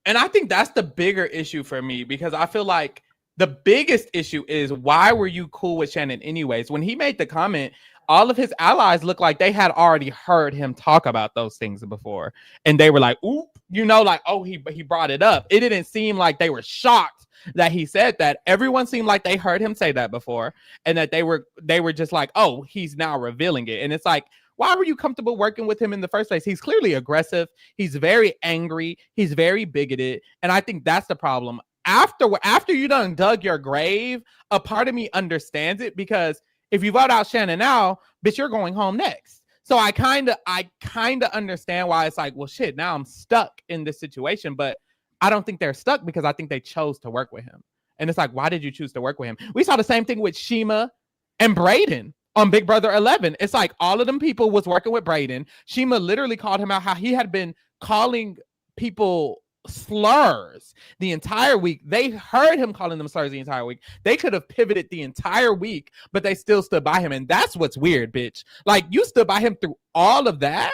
S1: And I think that's the bigger issue for me, because I feel like the biggest issue is, why were you cool with Shannon anyways? When he made the comment, all of his allies look like they had already heard him talk about those things before, and they were like, "Ooh," like, "Oh, he brought it up." It didn't seem like they were shocked that he said that. Everyone seemed like they heard him say that before, and that they were just like, "Oh, he's now revealing it." And it's like, why were you comfortable working with him in the first place? He's clearly aggressive. He's very angry. He's very bigoted, and I think that's the problem. After you done dug your grave, a part of me understands it, because if you vote out Shannon now, bitch, you're going home next. So I kind of understand why it's like, well, shit, now I'm stuck in this situation. But I don't think they're stuck, because I think they chose to work with him. And it's like, why did you choose to work with him? We saw the same thing with Shima and Brayden on Big Brother 11. It's like all of them people was working with Brayden. Shima literally called him out how he had been calling people slurs the entire week. They heard him calling them slurs the entire week. They could have pivoted the entire week, but they still stood by him. And that's what's weird, bitch. Like, you stood by him through all of that.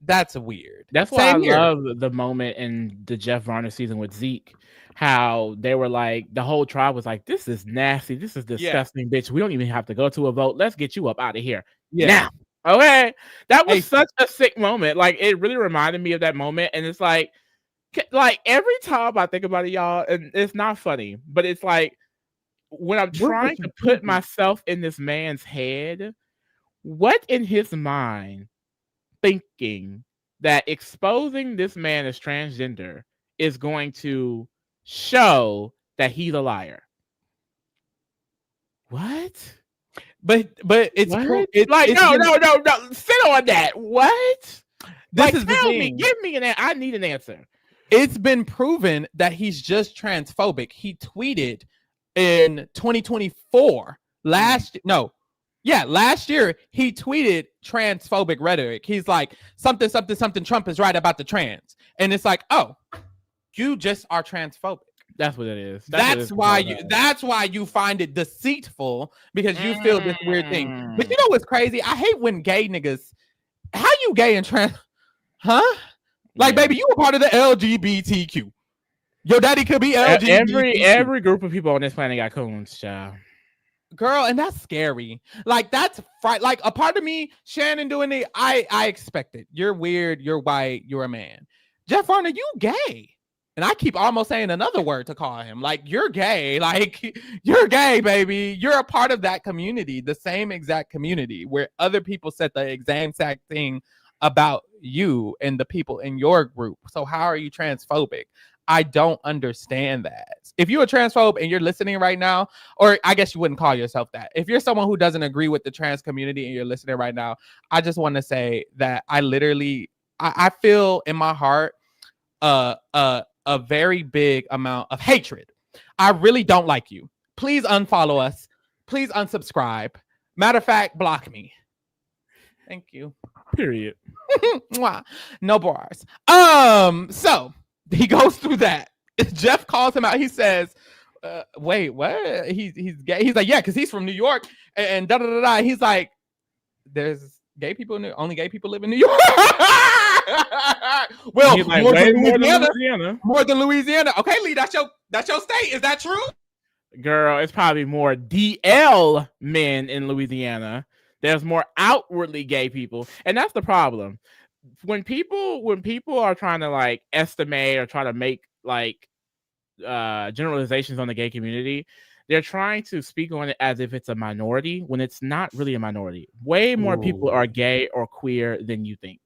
S1: That's weird.
S2: That's why I love the moment in the Jeff Varner season with Zeke, how they were like, the whole tribe was like, this is nasty, this is disgusting, bitch. We don't even have to go to a vote. Let's get you up out of here now. Okay, that was such a sick moment. Like, it really reminded me of that moment. And it's like every time I think about it, y'all, and it's not funny, but it's like, when I'm trying to put myself in this man's head, what in his mind thinking that exposing this man as transgender is going to show that he's a liar? What?
S1: But it's
S2: like, no. Sit on that. What?
S1: This is
S2: tell me, give me an answer. I need an answer.
S1: It's been proven that he's just transphobic. He tweeted in 2024 last year he tweeted transphobic rhetoric. He's like, something Trump is right about the trans. And it's like, oh, you just are transphobic.
S2: That's what it is.
S1: That's why you find it deceitful, because you feel this weird thing. But you know what's crazy? I hate when gay niggas, how you gay and trans, huh? Like, baby, you were part of the LGBTQ. Your daddy could be LGBTQ.
S2: Every group of people on this planet got coons, child.
S1: Girl, and that's scary. Like, that's like, a part of me, Shannon doing it, I expect it. You're weird, you're white, you're a man. Jeff Varner, you gay. And I keep almost saying another word to call him. Like, you're gay. Like, you're gay, baby. You're a part of that community, the same exact community where other people said the exact thing about you and the people in your group. So how are you transphobic? I don't understand that. If you're a transphobe and you're listening right now, or I guess you wouldn't call yourself that. If you're someone who doesn't agree with the trans community and you're listening right now, I just want to say that I feel in my heart a very big amount of hatred. I really don't like you. Please unfollow us. Please unsubscribe. Matter of fact, block me. Thank you.
S2: Period.
S1: No bars. So he goes through that. Jeff calls him out. He says, wait, what? He's gay. He's like, yeah, because he's from New York. And da da da da. He's like, there's gay people, only gay people live in New York. Well, like, more than Louisiana. Okay, Lee, that's your state. Is that true?
S2: Girl, it's probably more DL men in Louisiana. There's more outwardly gay people, and that's the problem. When people are trying to like estimate or try to make like generalizations on the gay community, they're trying to speak on it as if it's a minority when it's not really a minority. Way more people are gay or queer than you think.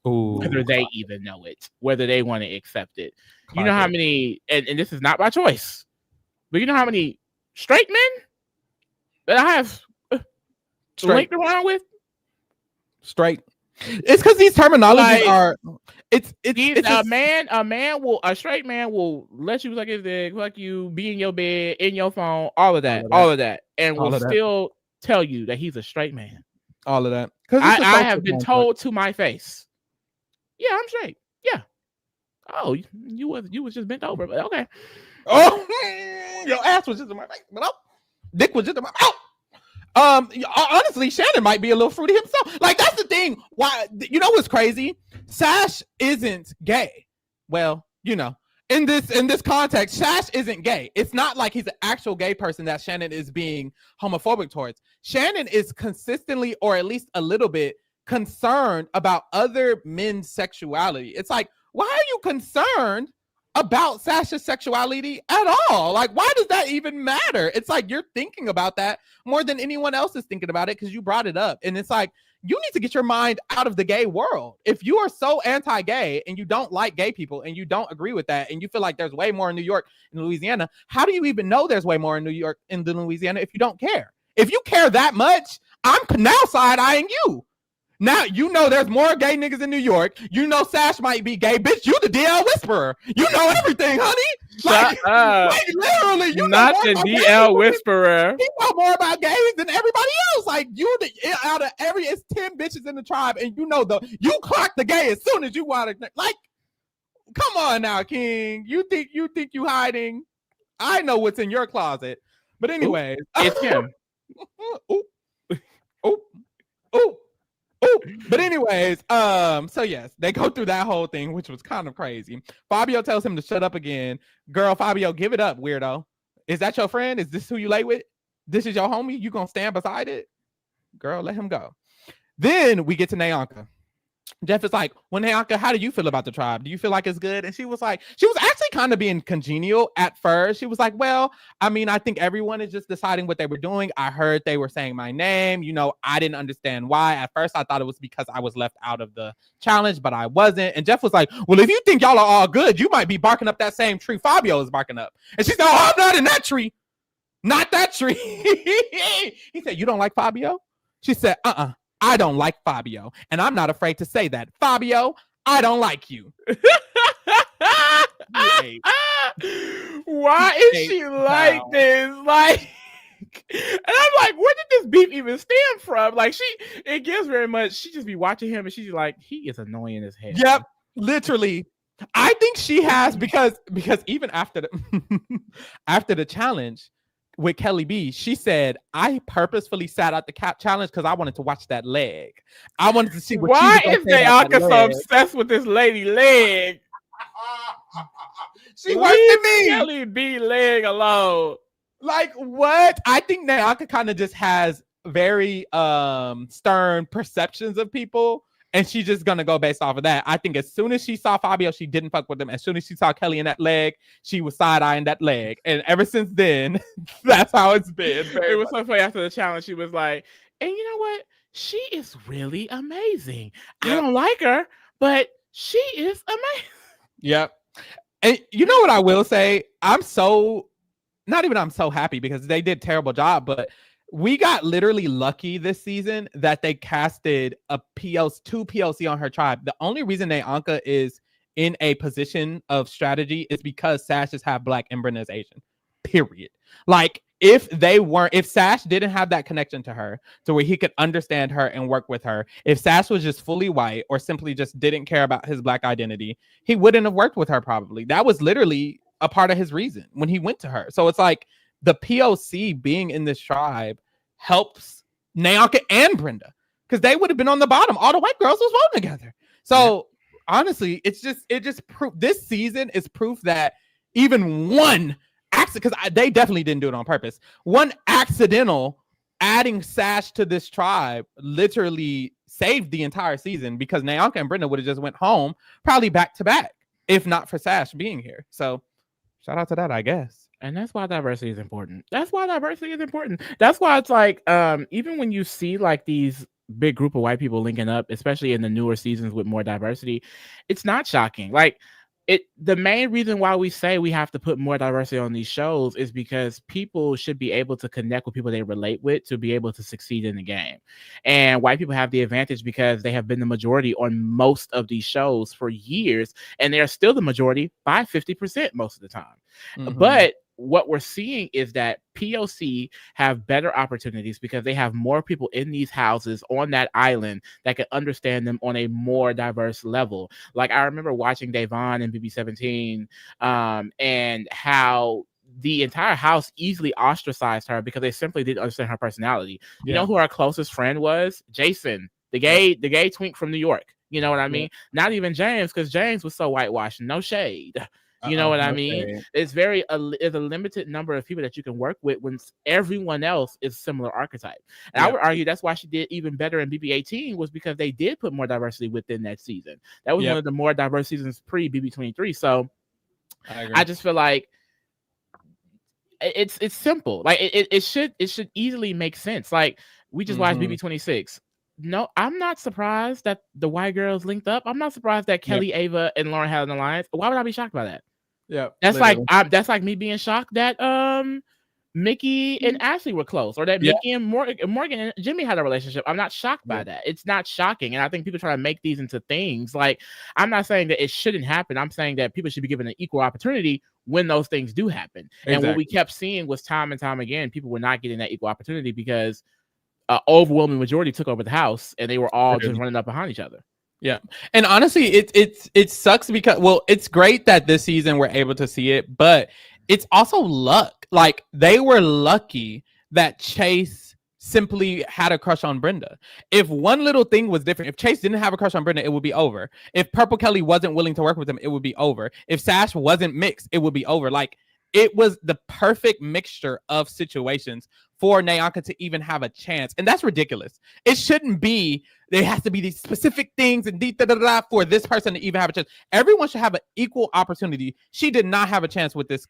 S2: Whether they even know it, whether they want to accept it. You know how many, and this is not by choice, but you know how many straight men that I have linked around with?
S1: Straight. It's because these terminologies are. It's a straight man will let you suck his dick, fuck you, be in your bed, in your phone, all of that, and will still tell you that he's a straight man. All of that.
S2: I have been told to my face, yeah, I'm straight. Yeah. Oh, you was just bent over, but okay.
S1: Oh, your ass was just in my face, but dick was just in my mouth. Honestly, Shannon might be a little fruity himself. Like, that's the thing. Why? You know what's crazy? Sash isn't gay. Well, you know, in this context, Sash isn't gay. It's not like he's an actual gay person that Shannon is being homophobic towards. Shannon is consistently, or at least a little bit, concerned about other men's sexuality. It's like, why are you concerned about Sasha's sexuality at all? Like, why does that even matter? It's like you're thinking about that more than anyone else is thinking about it because you brought it up. And it's like, you need to get your mind out of the gay world. If you are so anti-gay and you don't like gay people and you don't agree with that and you feel like there's way more in New York and Louisiana, how do you even know there's way more in New York and Louisiana if you don't care? If you care that much, I'm now side-eyeing you. Now, you know there's more gay niggas in New York. You know Sash might be gay. Bitch, you the DL whisperer. You know everything, honey.
S2: Like
S1: literally, you
S2: not
S1: know
S2: the DL whisperer.
S1: You know more about gays than everybody else. Like, out of it's 10 bitches in the tribe, and you clock the gay as soon as you want to. Like, come on now, King. You think you hiding? I know what's in your closet. But anyway,
S2: it's him.
S1: Ooh. But anyways, so yes, they go through that whole thing, which was kind of crazy. Fabio tells him to shut up again. Girl, Fabio, give it up, weirdo. Is that your friend? Is this who you lay with? This is your homie? You gonna stand beside it? Girl, let him go. Then we get to Nayanka. Jeff is like, well, Nayanka, how do you feel about the tribe? Do you feel like it's good? And she was actually kind of being congenial at first. She was like, well, I mean, I think everyone is just deciding what they were doing. I heard they were saying my name. I didn't understand why. At first, I thought it was because I was left out of the challenge, but I wasn't. And Jeff was like, well, if you think y'all are all good, you might be barking up that same tree Fabio is barking up. And she said, oh, I'm not in that tree. Not that tree. He said, you don't like Fabio? She said, I don't like Fabio, and I'm not afraid to say that. Fabio, I don't like you.
S2: Why is she like this? Like, and I'm like, where did this beef even stem from? Like, it gives very much. She just be watching him, and she's like, he is annoying as hell.
S1: Yep, literally. I think she has because even after the challenge with Kelly B, she said, I purposefully sat out the challenge because I wanted to watch that leg. I wanted to see what
S2: why is Nayanka so obsessed with this lady leg?
S1: She worse than me.
S2: Kelly B leg alone.
S1: Like, what? I think Nayanka kind of just has very stern perceptions of people. And she's just going to go based off of that. I think as soon as she saw Fabio, she didn't fuck with him. As soon as she saw Kelly in that leg, she was side-eyeing that leg. And ever since then, that's how it's been.
S2: It was so funny after the challenge. She was like, and you know what? She is really amazing. Yep. I don't like her, but she is amazing.
S1: Yep. And you know what I will say? I'm so happy because they did a terrible job, but we got literally lucky this season that they casted two POC on her tribe. The only reason Nayanka is in a position of strategy is because Sash is half black and Brenda is Asian. Period. Like, if Sash didn't have that connection to her to where he could understand her and work with her, if Sash was just fully white or simply just didn't care about his black identity, he wouldn't have worked with her probably. That was literally a part of his reason when he went to her. So it's like, the POC being in this tribe helps Nayanka and Brenda because they would have been on the bottom. All the white girls was voting together. So honestly, it just this season is proof that even one accident, because they definitely didn't do it on purpose. One accidental adding Sash to this tribe literally saved the entire season because Nayanka and Brenda would have just went home probably back to back if not for Sash being here. So shout out to that, I guess.
S2: And that's why diversity is important. That's why it's like, even when you see like these big group of white people linking up, especially in the newer seasons with more diversity, it's not shocking. Like, the main reason why we say we have to put more diversity on these shows is because people should be able to connect with people they relate with to be able to succeed in the game. And white people have the advantage because they have been the majority on most of these shows for years, and they are still the majority by 50% most of the time. Mm-hmm. But what we're seeing is that POC have better opportunities because they have more people in these houses on that island that can understand them on a more diverse level. Like, I remember watching Davon and BB17 and how the entire house easily ostracized her because they simply didn't understand her personality. You know who our closest friend was? Jason, the gay twink from New York. You know what I mean? Not even James, because James was so whitewashed. No shade. You know what I mean?
S1: Okay.
S2: It's it's a limited number of people that you can work with when everyone else is similar archetype. And I would argue that's why she did even better in BB18 was because they did put more diversity within that season. That was one of the more diverse seasons pre BB23. So I just feel like it's simple. Like it should easily make sense. Like we just watched BB26. No, I'm not surprised that the white girls linked up. I'm not surprised that Kelly, Ava, and Lauren had an alliance. Why would I be shocked by that?
S1: Yeah,
S2: that's like me being shocked that Mickey and Ashley were close, or that Mickey and Morgan and Jimmy had a relationship. I'm not shocked by that. It's not shocking, and I think people try to make these into things. Like, I'm not saying that it shouldn't happen. I'm saying that people should be given an equal opportunity when those things do happen. Exactly. And what we kept seeing was time and time again, people were not getting that equal opportunity because overwhelming majority took over the house, and they were all just running up behind each other.
S1: Yeah, and honestly, it sucks because it's great that this season we're able to see it, but it's also luck. Like, they were lucky that Chase simply had a crush on Brenda. If one little thing was different, if Chase didn't have a crush on Brenda, it would be over. If Purple Kelly wasn't willing to work with him, it would be over. If Sash wasn't mixed, it would be over. Like, it was the perfect mixture of situations for Nayanka to even have a chance. And that's ridiculous. It shouldn't be, there has to be these specific things and for this person to even have a chance. Everyone should have an equal opportunity. She did not have a chance with this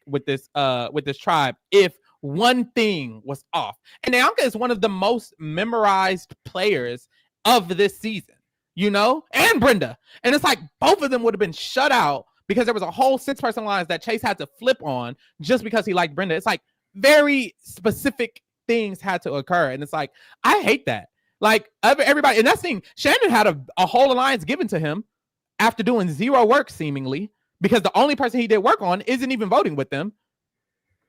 S1: tribe if one thing was off. And Nayanka is one of the most memorized players of this season, you know, and Brenda. And it's like both of them would have been shut out because there was a whole 6-person alliance that Chase had to flip on just because he liked Brenda. It's like very specific things had to occur. And it's like, I hate that. Like, everybody, and that's thing, Shannon had a whole alliance given to him after doing zero work, seemingly, because the only person he did work on isn't even voting with them.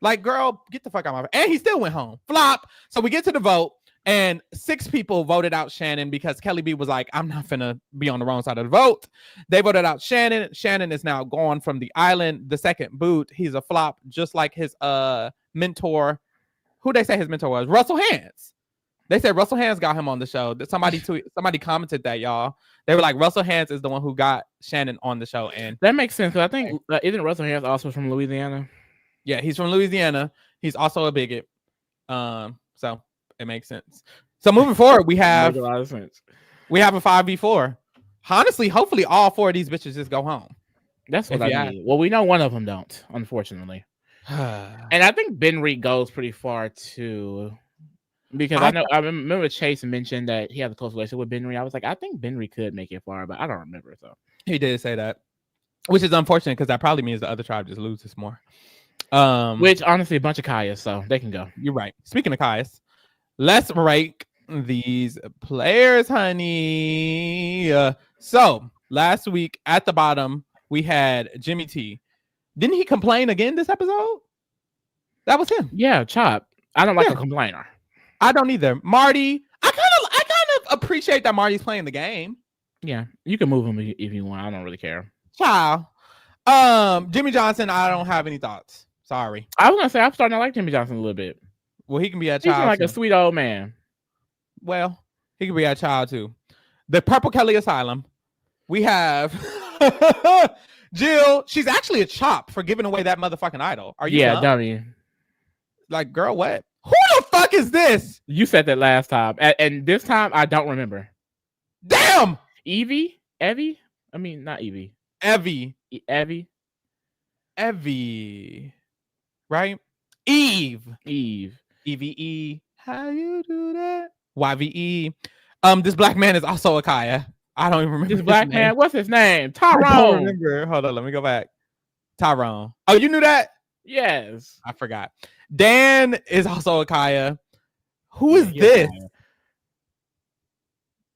S1: Like, girl, get the fuck out of my face. And he still went home. Flop. So we get to the vote, and 6 people voted out Shannon because Kelly B was like, I'm not finna be on the wrong side of the vote. They voted out Shannon. Shannon is now gone from the island. The second boot, he's a flop, just like his mentor. Who they say his mentor was? Russell Hands. They said Russell Hands got him on the show. Somebody commented that, y'all. They were like, Russell Hands is the one who got Shannon on the show. And
S2: that makes sense, because I think isn't Russell Hands also from Louisiana?
S1: Yeah, he's from Louisiana. He's also a bigot. So it makes sense. So moving forward, we have
S2: a lot of sense.
S1: We have a 5v4. Honestly, hopefully all 4 of these bitches just go home.
S2: That's what I mean. Well, we know one of them don't, unfortunately. And I think Benry goes pretty far too. Because I remember Chase mentioned that he has a close relationship with Benry. I was like, I think Benry could make it far, but I don't remember. So
S1: he did say that, which is unfortunate because that probably means the other tribe just loses more.
S2: Which honestly, a bunch of Kayas, so they can go.
S1: You're right. Speaking of Kayas, let's rank these players, honey. So last week at the bottom we had Jimmy T. Didn't he complain again this episode? That was him.
S2: Yeah, Chop. I don't like a complainer.
S1: I don't either. Marty, I kind of appreciate that Marty's playing the game.
S2: Yeah, you can move him if you want. I don't really care.
S1: Child. Jimmy Johnson, I don't have any thoughts. Sorry.
S2: I was gonna say I'm starting to like Jimmy Johnson a little bit.
S1: Well, he can be a child.
S2: He's like a sweet old man.
S1: Well, he can be a child too. The Purple Kelly Asylum. We have Jill. She's actually a chop for giving away that motherfucking idol. Are you?
S2: Yeah, dummy.
S1: Like, girl, what? Who the fuck is this?
S2: You said that last time, and this time I don't remember.
S1: Damn.
S2: Evie? I mean, not Evie.
S1: Evie. Right? Eve. EVE. How you do that? YVE. This black man is also a Kaya. I don't even remember
S2: this black man. What's his name?
S1: Tyrone. I don't remember. Hold on, let me go back. Tyrone. Oh, you knew that?
S2: Yes.
S1: I forgot. Dan is also a Kaya. Who is this?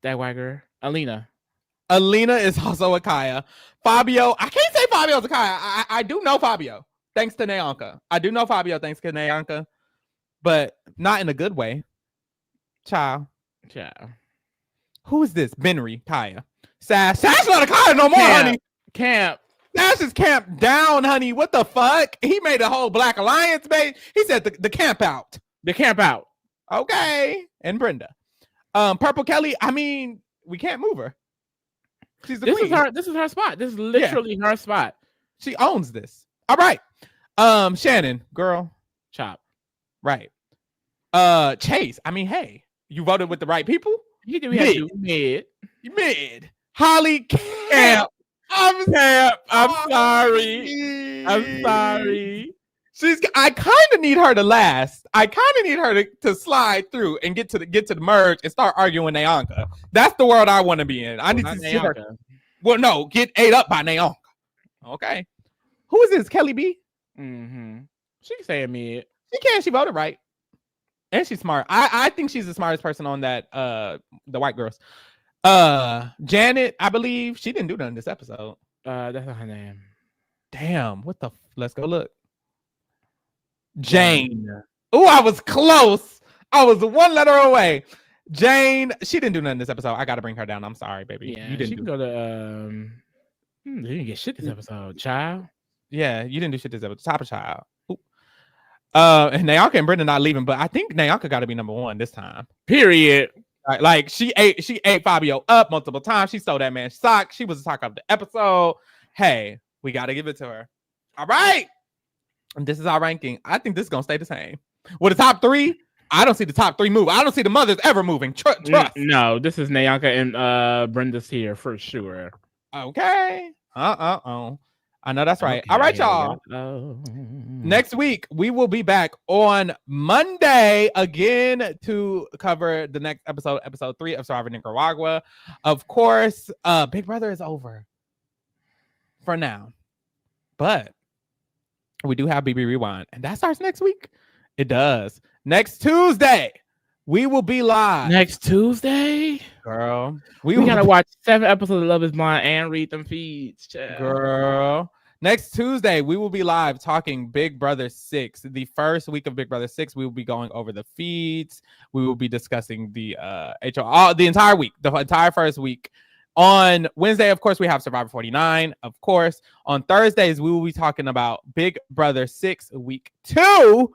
S2: That white girl. Alina
S1: is also a Kaya. Fabio. I can't say Fabio's a Kaya. I do know Fabio. Thanks to Nayanka. I do know Fabio thanks to Nayanka. But not in a good way. Child. Who is this? Benry, Kaya. Sash not a Kaya no more, honey.
S2: Camp.
S1: Sash is camped down, honey. What the fuck? He made a whole Black Alliance, babe. He said the camp out.
S2: The camp out.
S1: Okay. And Brenda. Purple Kelly, I mean, we can't move her. She's the queen.
S2: This is her spot. This is literally her spot.
S1: She owns this. All right. Shannon, girl.
S2: Chop.
S1: Right. Chase. I mean, hey, you voted with the right people.
S2: You do have to do mid.
S1: Mid. Holly Camp. I'm sorry. I'm sorry. I kind of need her to last. I kind of need her to slide through and get to the merge and start arguing with Nayanka. That's the world I want to be in. I need to see her. Well, no, get ate up by Nayanka. Okay. Who is this? Kelly B?
S2: Mm-hmm. She can say a mid.
S1: She can. She voted right. And she's smart. I think she's the smartest person on that the white girls. Janet, I believe she didn't do nothing this episode.
S2: That's not her name.
S1: Damn, what the let's go look. Jane. Oh, I was close. I was one letter away. Jane, she didn't do nothing this episode. I gotta bring her down. I'm sorry, baby.
S2: Yeah, you didn't. She can go to you didn't get shit this episode, child.
S1: Yeah, you didn't do shit this episode. Top of child. Ooh. And Nayanka and Brenda not leaving, but I think Nayanka got to be number one this time.
S2: Period.
S1: Right, like she ate Fabio up multiple times. She stole that man's sock. She was the talk of the episode. Hey, we got to give it to her. All right. And this is our ranking. I think this is going to stay the same. With the top three, I don't see the top three move. I don't see the mothers ever moving. Trust.
S2: No, this is Nayanka and Brenda's here for sure.
S1: Okay. I know that's right. Okay. All right, y'all. Next week, we will be back on Monday again to cover the next episode, episode 3 of Survivor Nicaragua. Of course, Big Brother is over for now. But we do have BB Rewind, and that starts next week. It does. Next Tuesday, we will be live.
S2: Next Tuesday?
S1: Girl.
S2: We gotta watch 7 episodes of Love is Blind and read them feeds. Child.
S1: Girl. Next Tuesday, we will be live talking Big Brother 6. The first week of Big Brother 6, we will be going over the feeds. We will be discussing the the entire week, the entire first week. On Wednesday, of course, we have Survivor 49. Of course, on Thursdays, we will be talking about Big Brother 6 week 2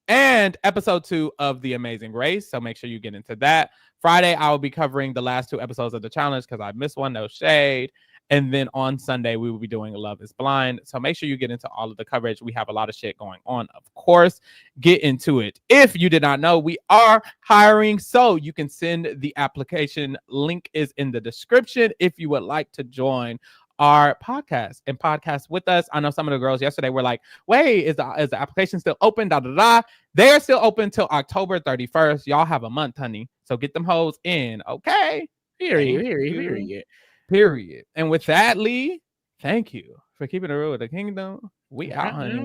S1: and episode 2 of The Amazing Race. So make sure you get into that. Friday, I will be covering the last 2 episodes of the challenge because I missed one, no shade. And then on Sunday, we will be doing Love is Blind. So make sure you get into all of the coverage. We have a lot of shit going on, of course. Get into it. If you did not know, we are hiring. So you can send the application. Link is in the description if you would like to join our podcast and podcast with us. I know some of the girls yesterday were like, wait, is the application still open? They are still open till October 31st. Y'all have a month, honey. So get them hoes in. Okay. Period. And with that, Lee, thank you for keeping it real with the kingdom. We out, honey.